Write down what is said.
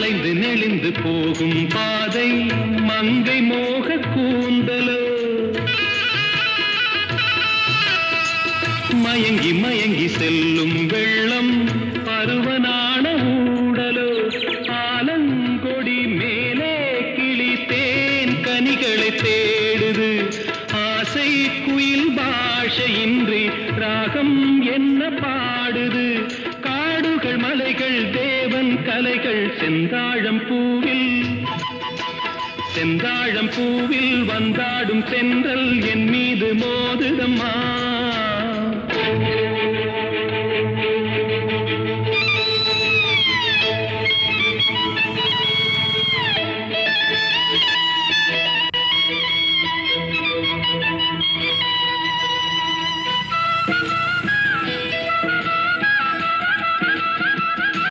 வளைந்து நெளிந்து போகும் பாதை மங்கை மோக கூந்தலோ மயங்கி மயங்கி செல்லும் வெள்ளம் பருவனான ஊடலோ ஆலங்கொடி மேலே கிளி தேன் கனிகளை தேடுது ஆசை குயில் பாஷையின்றி ராகம் என்ன பாடுது காடுகள் மலைகள் தேவன் கலைகள் செந்தாழம் பூவில் வந்தாடும் சென்றல் என் மீது மோதுதம்மா